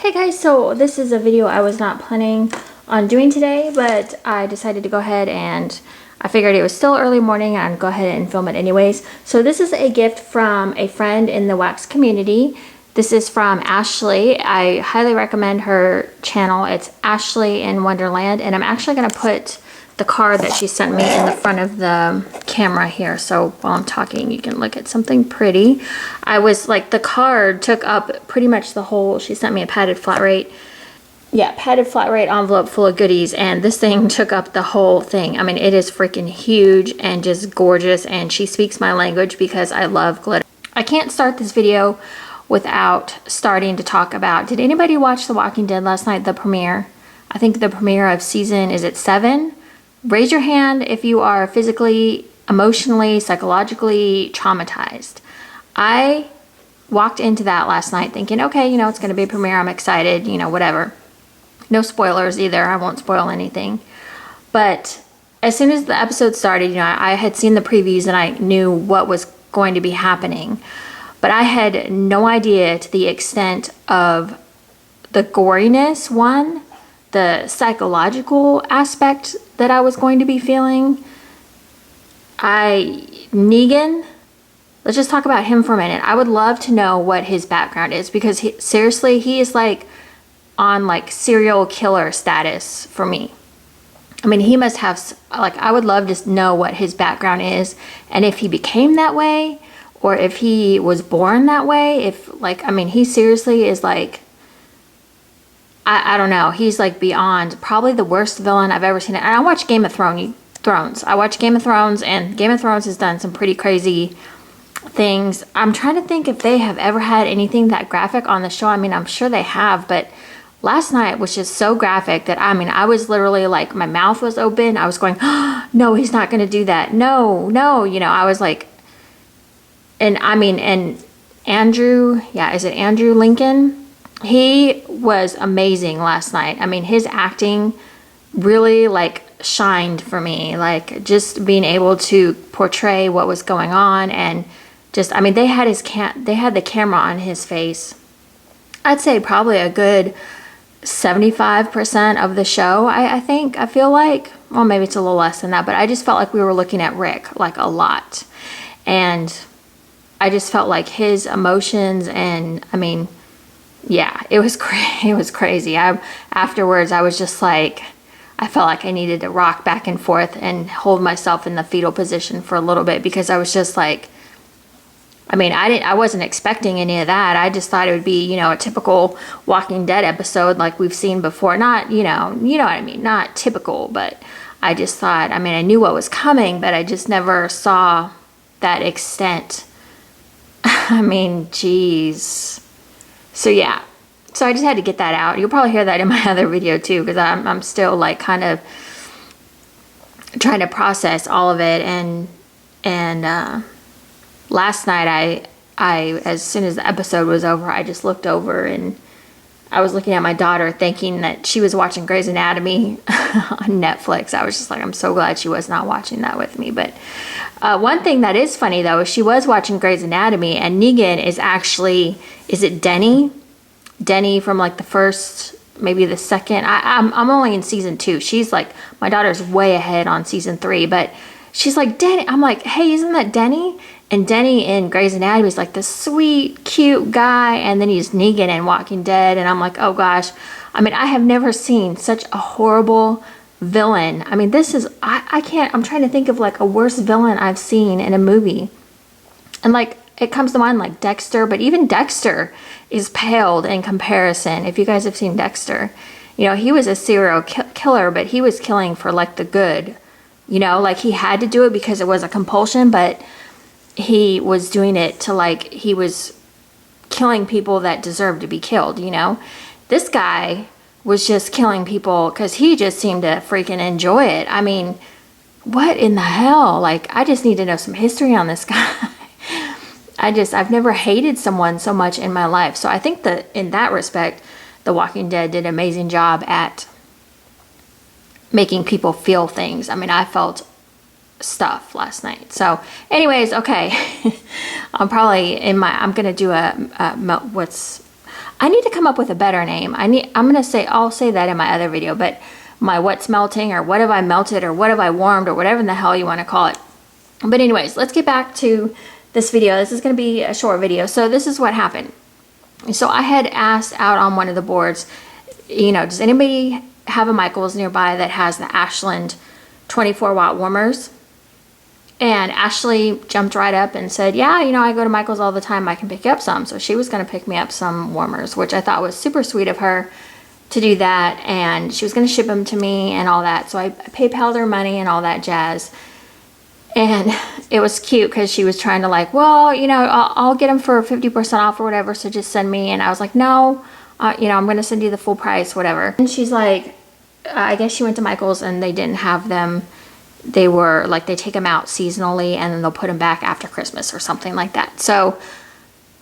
Hey guys, so this is a video I was not planning on doing today, but I decided to go ahead and I figured it was still early morning and I'd go ahead and film it anyways. So this is a gift from a friend in the wax community. This is from Ashley. I highly recommend her channel. It's Ashley in Wonderland, and I'm actually going to put the card that she sent me in the front of the camera here, so while I'm talking you can look at something pretty. I was like, the card took up pretty much the whole, she sent me a padded flat rate envelope full of goodies, and this thing took up the whole thing. I mean, it is freaking huge and just gorgeous, and she speaks my language because I love glitter. I can't start this video without starting to talk about, did anybody watch The Walking Dead last night, the premiere? I think the premiere of season, is it 7? Raise your hand if you are physically, emotionally, psychologically traumatized. I walked into that last night thinking, okay, you know, it's going to be a premiere. I'm excited, you know, whatever. No spoilers either. I won't spoil anything. But as soon as the episode started, you know, I had seen the previews and I knew what was going to be happening. But I had no idea to the extent of the goriness, one, the psychological aspect that I was going to be feeling. Negan, let's just talk about him for a minute. I would love to know what his background is, because seriously, he is like on like serial killer status for me. I mean, he must have, like, I would love to know what his background is, and if he became that way, or if he was born that way. If, like, I mean, he seriously is like, I don't know. He's like beyond, probably the worst villain I've ever seen. And I watch Game of Thrones. I watch Game of Thrones, and Game of Thrones has done some pretty crazy things. I'm trying to think if they have ever had anything that graphic on the show. I mean, I'm sure they have, but last night was just so graphic that, I mean, I was literally like, my mouth was open. I was going, oh, no, he's not going to do that. No, no. You know, I was like, and I mean, and Andrew, yeah, is it Andrew Lincoln? He was amazing last night. I mean, his acting really like shined for me, like just being able to portray what was going on, and just, I mean, they had the camera on his face. I'd say probably a good 75% of the show, I think. I feel like, well, maybe it's a little less than that, but I just felt like we were looking at Rick like a lot, and I just felt like his emotions, and I mean, yeah, it was crazy. Afterwards, I was just like, I felt like I needed to rock back and forth and hold myself in the fetal position for a little bit, because I was just like, I mean, I wasn't expecting any of that. I just thought it would be, you know, a typical Walking Dead episode like we've seen before. Not, you know what I mean, not typical, but I just thought, I mean, I knew what was coming, but I just never saw that extent. I mean, geez. So yeah, so I just had to get that out. You'll probably hear that in my other video too, because I'm still like kind of trying to process all of it. And last night I as soon as the episode was over, I just looked over and I was looking at my daughter thinking that she was watching Grey's Anatomy on Netflix. I was just like, I'm so glad she was not watching that with me. But one thing that is funny though is she was watching Grey's Anatomy, and Negan is actually, is it Denny? Denny from like the first, maybe the second. I'm only in season 2. She's like, my daughter's way ahead on season 3, but she's like, Denny. I'm like, hey, isn't that Denny? And Denny in Grey's Anatomy is like this sweet, cute guy, and then he's Negan in Walking Dead, and I'm like, oh gosh. I mean, I have never seen such a horrible villain. I mean, this is, I can't, I'm trying to think of like a worse villain I've seen in a movie. And like, it comes to mind like Dexter, but even Dexter is paled in comparison. If you guys have seen Dexter, you know, he was a serial killer, but he was killing for like the good, you know, like he had to do it because it was a compulsion, but he was doing it to, like, he was killing people that deserved to be killed, you know. This guy was just killing people because he just seemed to freaking enjoy it. I mean, what in the hell? Like, I just need to know some history on this guy. I've never hated someone so much in my life. So I think that in that respect, The Walking Dead did an amazing job at making people feel things. I mean, I felt stuff last night. So anyways, okay. I'm probably I'm gonna do I need to come up with a better name. I'll say that in my other video, but my what's melting, or what have I melted, or what have I warmed, or whatever the hell you want to call it. But anyways, let's get back to this video. This is going to be a short video. So this is what happened. So I had asked out on one of the boards, you know, does anybody have a Michaels nearby that has the Ashland 24 watt warmers? And Ashley jumped right up and said, yeah, you know, I go to Michaels all the time. I can pick you up some. So she was going to pick me up some warmers, which I thought was super sweet of her to do that. And she was going to ship them to me and all that. So I PayPal'd her money and all that jazz. And it was cute because she was trying to like, well, you know, I'll get them for 50% off or whatever. So just send me. And I was like, no, you know, I'm going to send you the full price, whatever. And she's like, I guess she went to Michaels and they didn't have them. They were like, they take them out seasonally and then they'll put them back after Christmas or something like that. So,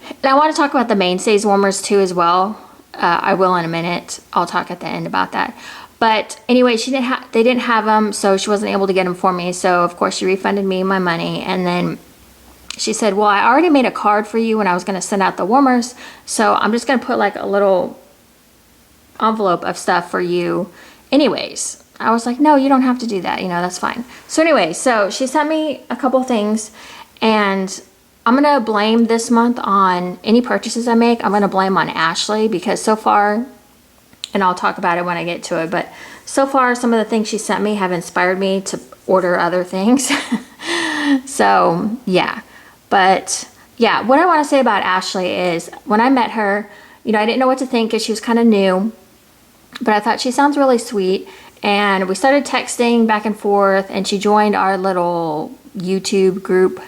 and I want to talk about the Mainstays warmers too as well. I will in a minute. I'll talk at the end about that. But anyway, they didn't have them, so she wasn't able to get them for me. So of course she refunded me my money, and then she said, well, I already made a card for you when I was going to send out the warmers, so I'm just going to put like a little envelope of stuff for you anyways. I was like, no, you don't have to do that. You know, that's fine. So anyway, so she sent me a couple things, and I'm going to blame this month on any purchases I make. I'm going to blame on Ashley, because so far, and I'll talk about it when I get to it, but so far some of the things she sent me have inspired me to order other things. So yeah, but yeah, what I want to say about Ashley is when I met her, you know, I didn't know what to think because she was kind of new, but I thought she sounds really sweet. And we started texting back and forth, and she joined our little YouTube group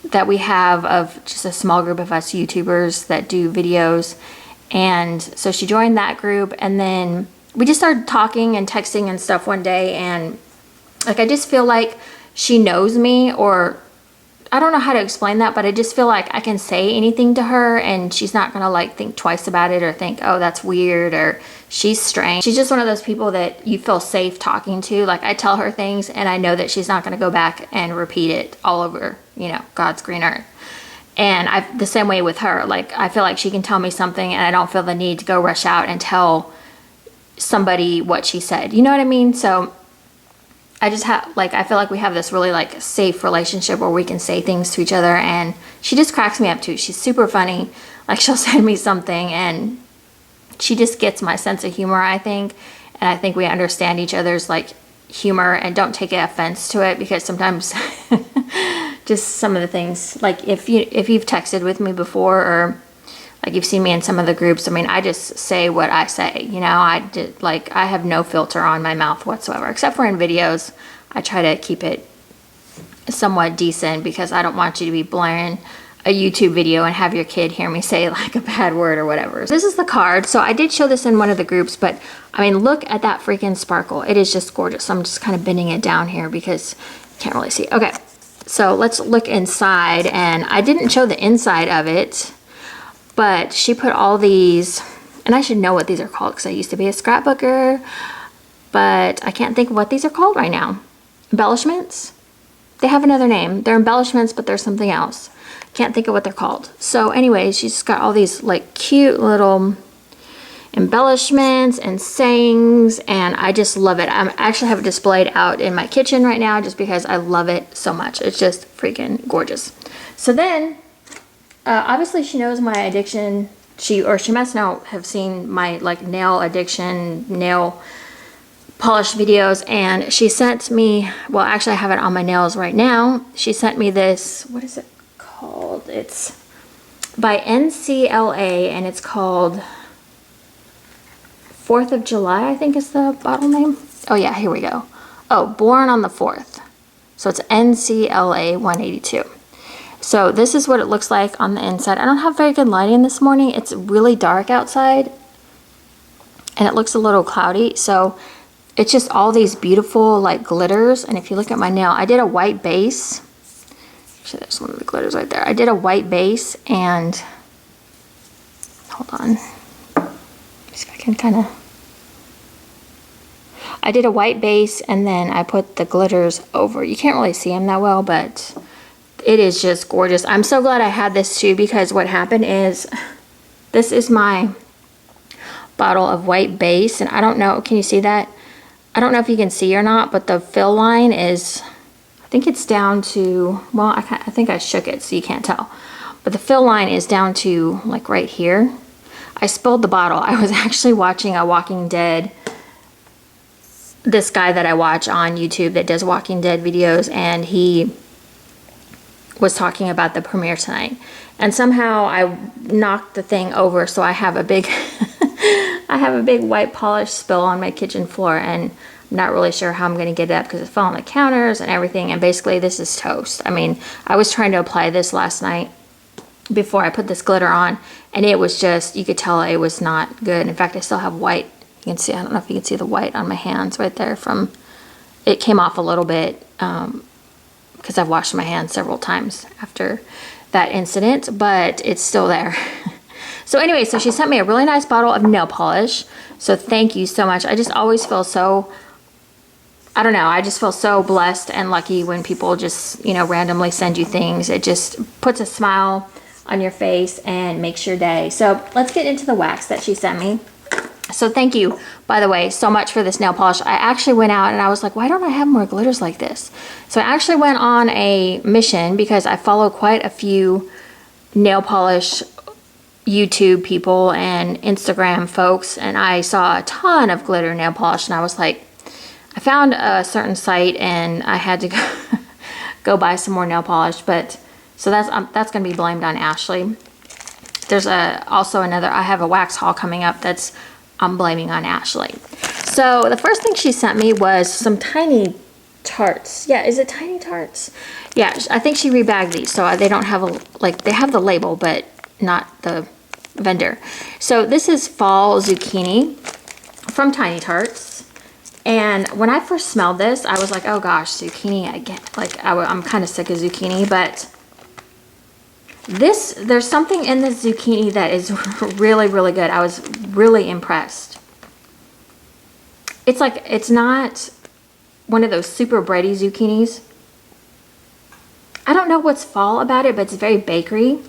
that we have, of just a small group of us YouTubers that do videos. And so she joined that group, and then we just started talking and texting and stuff one day, and like I just feel like she knows me, or I don't know how to explain that, but I just feel like I can say anything to her and she's not gonna like think twice about it or think, oh, that's weird, or she's strange. She's just one of those people that you feel safe talking to. Like I tell her things and I know that she's not gonna go back and repeat it all over, you know, God's green earth. And the same way with her. Like I feel like she can tell me something and I don't feel the need to go rush out and tell somebody what she said. You know what I mean? So I just have, like, I feel like we have this really like safe relationship where we can say things to each other, and she just cracks me up too. She's super funny. Like she'll send me something and she just gets my sense of humor, I think. And I think we understand each other's like humor and don't take offense to it, because sometimes just some of the things, like if you've texted with me before, or like you've seen me in some of the groups, I mean, I just say what I say, you know. I have no filter on my mouth whatsoever, except for in videos. I try to keep it somewhat decent, because I don't want you to be blaring a YouTube video and have your kid hear me say like a bad word or whatever. This is the card. So I did show this in one of the groups, but I mean, look at that freaking sparkle. It is just gorgeous. I'm just kind of bending it down here because you can't really see. Okay, so let's look inside, and I didn't show the inside of it, but she put all these, and I should know what these are called because I used to be a scrapbooker, but I can't think of what these are called right now. Embellishments? They have another name. They're embellishments, but there's something else. Can't think of what they're called. So anyways, she's got all these like cute little embellishments and sayings, and I just love it. I actually have it displayed out in my kitchen right now just because I love it so much. It's just freaking gorgeous. So then, obviously she knows my addiction. She must now have seen my like nail addiction, nail polish videos, and she sent me, well actually I have it on my nails right now. She sent me this, what is it called? It's by NCLA, and it's called 4th of July, I think is the bottle name. Oh yeah, here we go. Oh, Born on the 4th. So it's NCLA 182. So this is what it looks like on the inside. I don't have very good lighting this morning. It's really dark outside and it looks a little cloudy. So it's just all these beautiful like glitters. And if you look at my nail, I did a white base. Actually, there's one of the glitters right there. I did a white base, and hold on. See if I can kind of. I did a white base and then I put the glitters over. You can't really see them that well, but it is just gorgeous. I'm so glad I had this too, because what happened is This is my bottle of white base, and I don't know, can you see that? I don't know if you can see or not, but the fill line is, I think it's down to, well, I think I shook it so you can't tell. But the fill line is down to like right here. I spilled the bottle. I was actually watching a Walking Dead, this guy that I watch on YouTube that does Walking Dead videos, and he was talking about the premiere tonight. And somehow I knocked the thing over, so I have a big I have a big white polish spill on my kitchen floor, and I'm not really sure how I'm going to get it up because it fell on the counters and everything, and basically this is toast. I mean, I was trying to apply this last night before I put this glitter on, and it was just, you could tell it was not good. In fact, I still have white. You can see, I don't know if you can see the white on my hands right there from, it came off a little bit because I've washed my hands several times after that incident, but it's still there. So anyway, so she sent me a really nice bottle of nail polish. So thank you so much. I just always feel so, I don't know, I just feel so blessed and lucky when people just, you know, randomly send you things. It just puts a smile on your face and makes your day. So let's get into the wax that she sent me. So thank you, by the way, so much for this nail polish. I actually went out and I was like, why don't I have more glitters like this? So I actually went on a mission because I follow quite a few nail polish YouTube people and Instagram folks, and I saw a ton of glitter nail polish, and I was like, I found a certain site and I had to go buy some more nail polish, but so that's going to be blamed on Ashley. There's also another, I have a wax haul coming up that's I'm blaming on Ashley. So the first thing she sent me was some tiny tarts. Yeah, is it tiny tarts? Yeah, I think she rebagged these, so they don't have a, like, they have the label, but not the vendor. So this is fall zucchini from Tiny Tarts. And when I first smelled this, I was like, oh gosh, zucchini again. Like, I'm kind of sick of zucchini, but there's something in this zucchini that is really, really good. I was really impressed. It's like, it's not one of those super bready zucchinis. I don't know what's fall about it, but it's very bakery.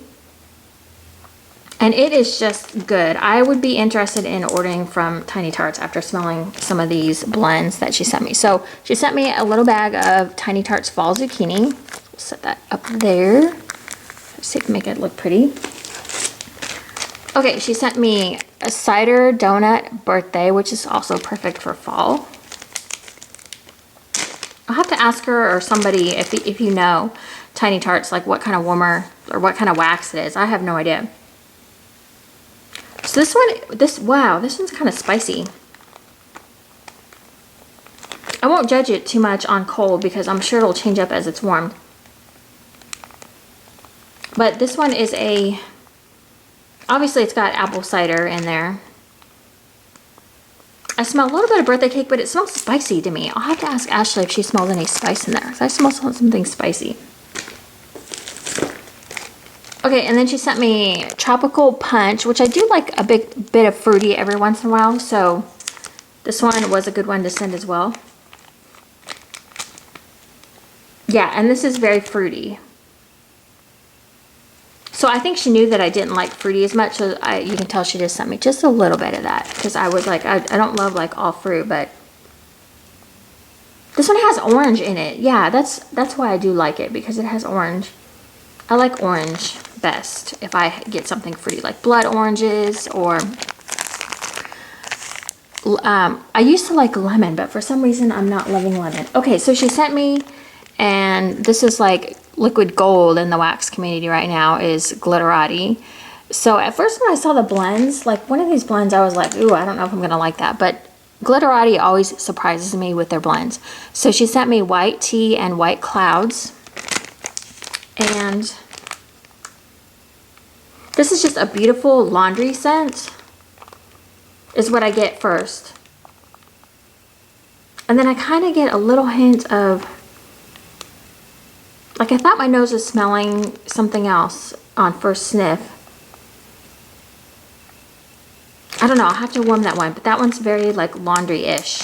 And it is just good. I would be interested in ordering from Tiny Tarts after smelling some of these blends that she sent me. So she sent me a little bag of Tiny Tarts Fall Zucchini. We'll set that up there. Let's see if we can make it look pretty. Okay, she sent me a cider donut birthday, which is also perfect for fall. I'll have to ask her or somebody if you know Tiny Tarts, like what kind of warmer or what kind of wax it is. I have no idea. So this one, wow, this one's kind of spicy. I won't judge it too much on cold because I'm sure it'll change up as it's warmed. But this one is obviously it's got apple cider in there. I smell a little bit of birthday cake, but it smells spicy to me. I'll have to ask Ashley if she smells any spice in there. I smell something spicy. Okay, and then she sent me Tropical Punch, which I do like a bit of fruity every once in a while, so this one was a good one to send as well. Yeah, and this is very fruity. So I think she knew that I didn't like fruity as much, so you can tell she just sent me just a little bit of that, because I was like, I don't love like all fruit, but this one has orange in it. Yeah, that's why I do like it, because it has orange. I like orange best if I get something fruity, like blood oranges, or I used to like lemon, but for some reason I'm not loving lemon. Okay, so she sent me, and this is like liquid gold in the wax community right now, is Glitterati. So at first when I saw the blends, like one of these blends, I was like, ooh, I don't know if I'm gonna like that, but Glitterati always surprises me with their blends. So she sent me White Tea and White Clouds, and this is just a beautiful laundry scent, is what I get first. And then I kind of get a little hint of, like, I thought my nose was smelling something else on first sniff. I don't know, I'll have to warm that one, but that one's very like laundry-ish.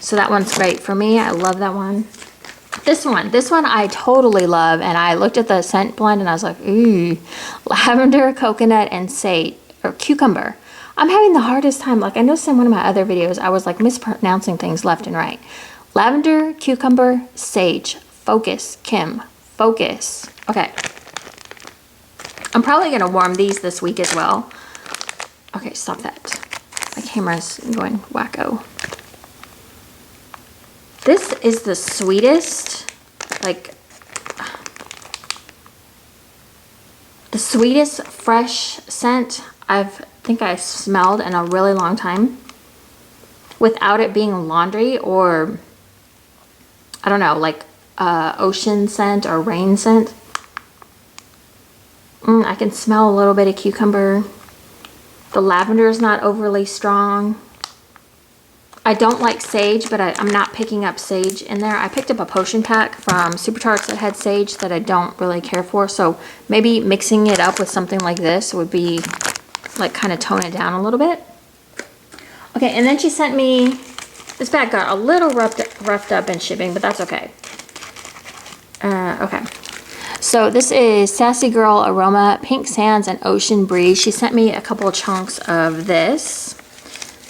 So that one's great for me. I love that one. This one I totally love, and I looked at the scent blend and I was like, ooh, lavender, coconut, and sage, or cucumber. I'm having the hardest time. Like I noticed in one of my other videos, I was like mispronouncing things left and right. Lavender, cucumber, sage. Focus, Kim. Focus. Okay. I'm probably going to warm these this week as well. Okay, stop that. My camera's going wacko. This is the sweetest, like, the sweetest fresh scent think I've smelled in a really long time without it being laundry or, I don't know, like ocean scent or rain scent. I can smell a little bit of cucumber. The lavender is not overly strong. I don't like sage, but I'm not picking up sage in there. I picked up a potion pack from Super Tarts that had sage that I don't really care for. So maybe mixing it up with something like this would be like kind of tone it down a little bit. Okay, and then she sent me, this bag got a little roughed up in shipping, but that's okay. Okay. So this is Sassy Girl Aroma, Pink Sands, and Ocean Breeze. She sent me a couple chunks of this.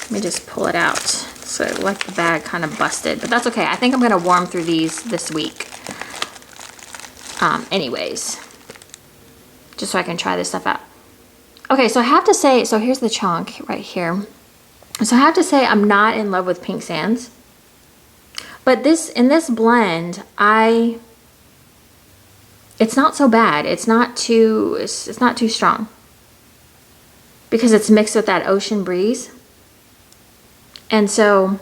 Let me just pull it out. So like the bag kind of busted, but that's okay. I think I'm gonna warm through these this week. Anyways, just so I can try this stuff out. Okay, so I have to say, so here's the chunk right here. So I have to say I'm not in love with Pink Sands, but in this blend, it's not so bad. It's not too strong because it's mixed with that Ocean Breeze. And so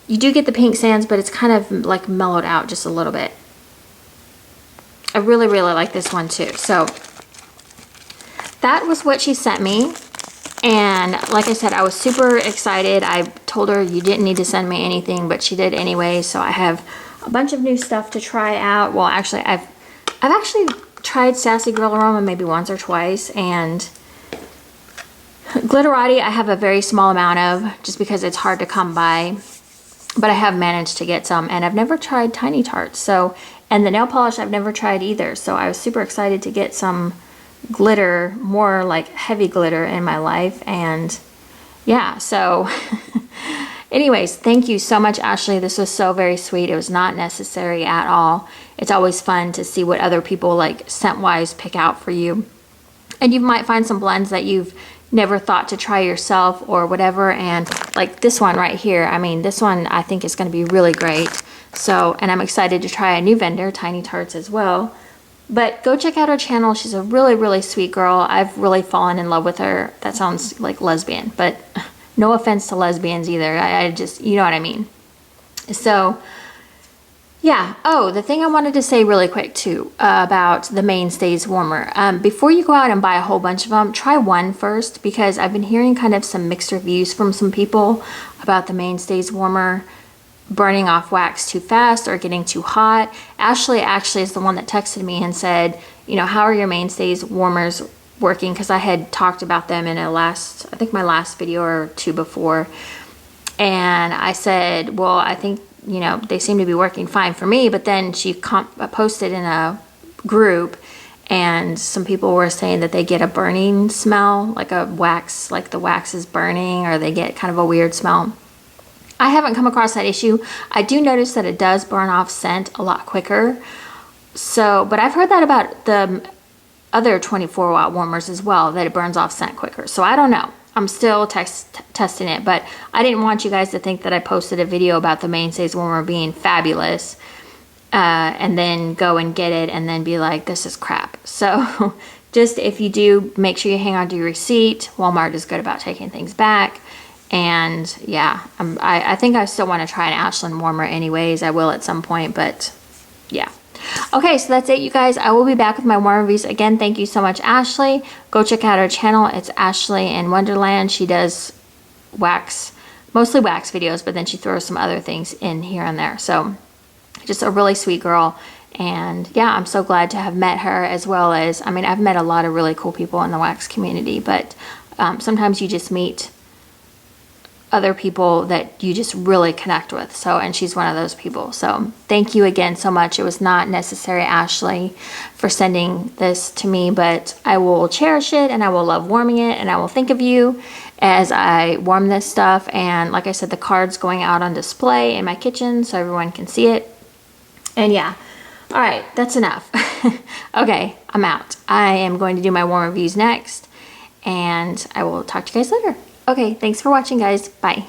you do get the Pink Sands, but it's kind of like mellowed out just a little bit. I really, really like this one too. So that was what she sent me. And like I said, I was super excited. I told her you didn't need to send me anything, but she did anyway. So I have a bunch of new stuff to try out. Well, actually, I've actually tried Sassy Girl Aroma maybe once or twice, and Glitterati I have a very small amount of just because it's hard to come by, but I have managed to get some, and I've never tried Tiny Tarts. So, and the nail polish I've never tried either. So I was super excited to get some glitter, more like heavy glitter in my life. And yeah, so anyways, thank you so much, Ashley. This was so very sweet. It was not necessary at all. It's always fun to see what other people like scent-wise pick out for you. And you might find some blends that you've never thought to try yourself or whatever. And like this one right here, I mean, this one I think is going to be really great. So, and I'm excited to try a new vendor, Tiny Tarts, as well. But go check out her channel. She's a really, really sweet girl. I've really fallen in love with her. That sounds like lesbian, but no offense to lesbians either. I just, you know what I mean. So yeah. Oh, the thing I wanted to say really quick too about the Mainstays warmer. Before you go out and buy a whole bunch of them, try one first, because I've been hearing kind of some mixed reviews from some people about the Mainstays warmer burning off wax too fast or getting too hot. Ashley actually is the one that texted me and said, you know, how are your Mainstays warmers working? Because I had talked about them in I think my last video or two before. And I said, well, I think, you know, they seem to be working fine for me. But then she posted in a group, and some people were saying that they get a burning smell, like a wax, like the wax is burning, or they get kind of a weird smell. I haven't come across that issue. I do notice that it does burn off scent a lot quicker. So, but I've heard that about the other 24 watt warmers as well, that it burns off scent quicker. So I don't know. I'm still testing it, but I didn't want you guys to think that I posted a video about the Mainstays warmer being fabulous and then go and get it and then be like, this is crap. So just if you do, make sure you hang on to your receipt. Walmart is good about taking things back. And yeah, I think I still want to try an Ashland warmer anyways. I will at some point, but yeah. Okay, so that's it, you guys. I will be back with my warm reviews. Again, thank you so much, Ashley. Go check out her channel. It's Ashley in Wonderland. She does wax, mostly wax videos, but then she throws some other things in here and there. So just a really sweet girl. And yeah, I'm so glad to have met her, as well as, I mean, I've met a lot of really cool people in the wax community, but sometimes you just meet other people that you just really connect with. So, and she's one of those people. So thank you again so much. It was not necessary, Ashley, for sending this to me, but I will cherish it and I will love warming it, and I will think of you as I warm this stuff. And like I said, the card's going out on display in my kitchen so everyone can see it. And yeah, all right, that's enough. Okay, I'm out. I am going to do my warm reviews next, and I will talk to you guys later. Okay, thanks for watching, guys. Bye.